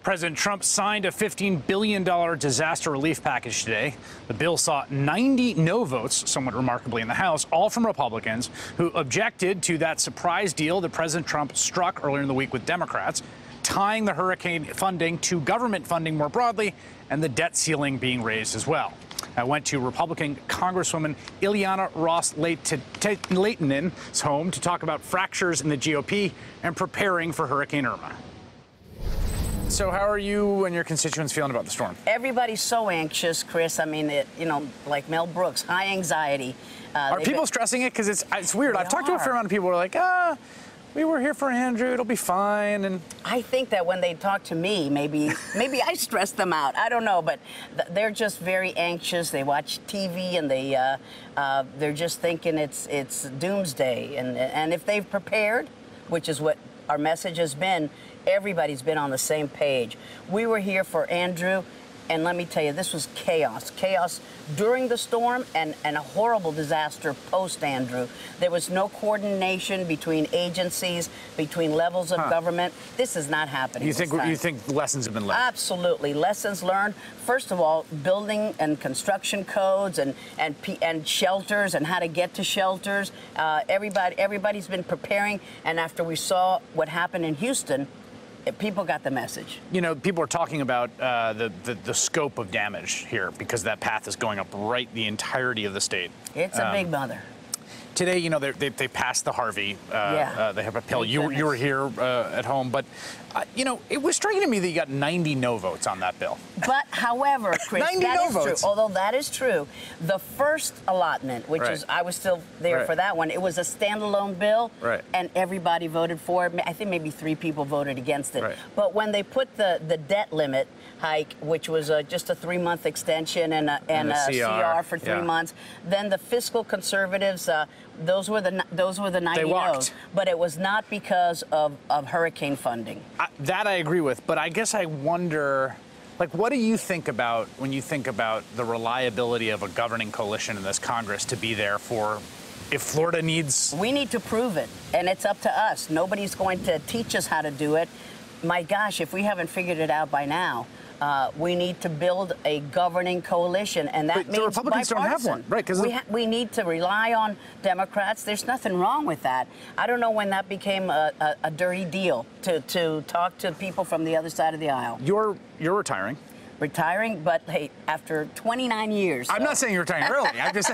President Trump signed a $15 billion disaster relief package today. The bill saw 90 no votes, somewhat remarkably, in the House, all from Republicans who objected to that surprise deal that President Trump struck earlier in the week with Democrats, tying the hurricane funding to government funding more broadly and the debt ceiling being raised as well. I went to Republican Congresswoman Ileana Ros-Lehtinen's home to talk about fractures in the GOP and preparing for Hurricane Irma. So how are you and your constituents feeling about the storm? Everybody's so anxious, Chris. I mean, like Mel Brooks, high anxiety. Are people stressing it? Because it's weird. I've talked to a fair amount of people who are like, we were here for Andrew, it'll be fine. And I think that when they talk to me, maybe I stress them out. I don't know, but they're just very anxious. They watch TV and they're just thinking it's doomsday. And if they've prepared, which is what our message has been, everybody's been on the same page. We were here for Andrew, and let me tell you, this was chaos. Chaos during the storm and a horrible disaster post-Andrew. There was no coordination between agencies, between levels of government. This is not happening. You think lessons have been learned? Absolutely. Lessons learned. First of all, building and construction codes and shelters and how to get to shelters. Everybody's been preparing, and after we saw what happened in Houston, people got the message. You know, people are talking about the scope of damage here because that path is going up right the entirety of the state. It's a big mother. Today, you know, they passed the Harvey. They have a pill. You were here at home, but you know, it was striking to me that you got 90 no votes on that bill. But however, Chris, 90 no votes. True. Although that is true, the first allotment, which is I was still there for that one, it was a standalone bill, and everybody voted for it. I think maybe 3 people voted against it. But when they put the debt limit hike, which was just a 3-month extension and a CR for 3 months, then the fiscal conservatives. Those were the 90 no's, but it was not because of hurricane funding. That I agree with, but I guess I wonder, like, what do you think about when you think about the reliability of a governing coalition in this Congress to be there for if Florida needs? We need to prove it, and it's up to us. Nobody's going to teach us how to do it. My gosh, if we haven't figured it out by now. We need to build a governing coalition, and that means the Republicans don't have one, right? Because we need to rely on Democrats. There's nothing wrong with that. I don't know when that became a dirty deal to talk to people from the other side of the aisle. You're retiring. Retiring, but hey, after 29 years. I'm not saying you're retiring early. I'm just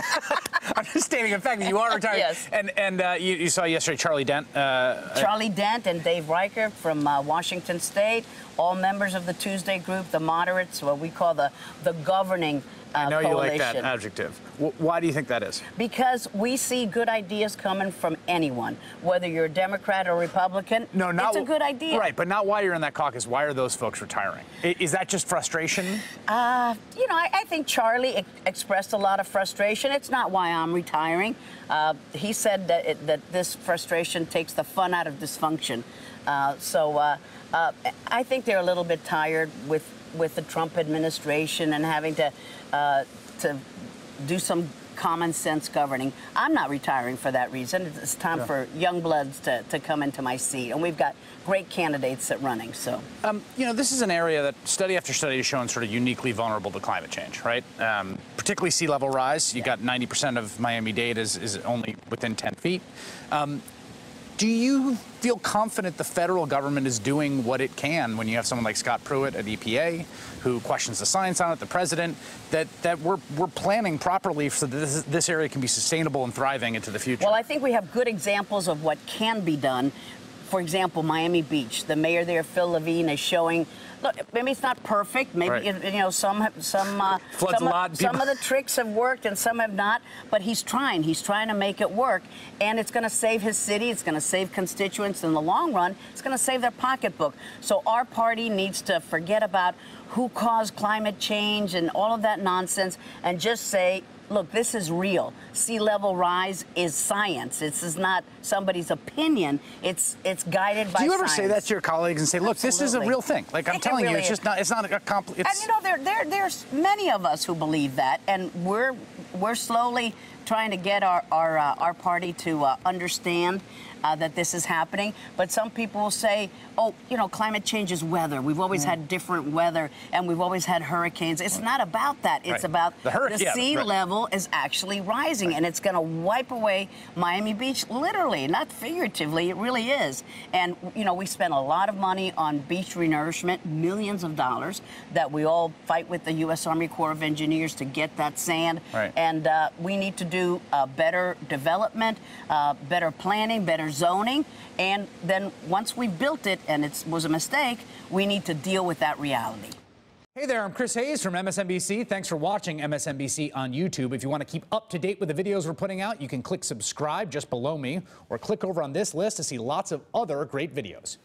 stating the fact that you are retiring. Yes. And you saw yesterday Charlie Dent. Charlie Dent and Dave Reicher from Washington State, all members of the Tuesday group, the moderates, what we call the governing I know coalition. You like that adjective. Why do you think that is? Because we see good ideas coming from anyone, whether you're a Democrat or Republican. No, it's a good idea. Right, but not why you're in that caucus. Why are those folks retiring? Is that just frustration? You know, I think Charlie expressed a lot of frustration. It's not why I'm retiring. He said that this frustration takes the fun out of dysfunction. I think they're a little bit tired with the Trump administration and having to do some common sense governing. I'm not retiring for that reason. It's time for young bloods to come into my seat, and we've got great candidates at running. So, you know, this is an area that study after study has shown sort of uniquely vulnerable to climate change, right? Particularly sea level rise. You got 90% of Miami-Dade is only within 10 feet. Do you feel confident the federal government is doing what it can when you have someone like Scott Pruitt at EPA, who questions the science on it, the president, that we're planning properly so that this area can be sustainable and thriving into the future? Well, I think we have good examples of what can be done. For example, Miami Beach, the mayor there, Phil Levine, is showing. Look, maybe it's not perfect. Maybe you know some of the tricks have worked and some have not. But he's trying. He's trying to make it work, and it's going to save his city. It's going to save constituents in the long run. It's going to save their pocketbook. So our party needs to forget about who caused climate change and all of that nonsense, and just say, look, this is real. Sea level rise is science. This is not somebody's opinion. It's guided by science. Do you ever say that to your colleagues and say, look, this is a real thing? Like, I'm telling you, it's just not, it's not a complete. And you know, there's many of us who believe that, and we're slowly trying to get our party to understand that this is happening. But some people will say, oh, you know, climate change is weather. We've always had different weather, and we've always had hurricanes. It's not about that. It's about the sea level is actually rising, and it's going to wipe away Miami Beach, literally, not figuratively. It really is. And, you know, we spend a lot of money on beach renourishment, millions of dollars, that we all fight with the U.S. Army Corps of Engineers to get that sand. And we need to do better development, better planning, better zoning, and then once we've built it and it was a mistake, we need to deal with that reality. Hey there, I'm Chris Hayes from MSNBC. Thanks for watching MSNBC on YouTube. If you want to keep up to date with the videos we're putting out, you can click subscribe just below me or click over on this list to see lots of other great videos.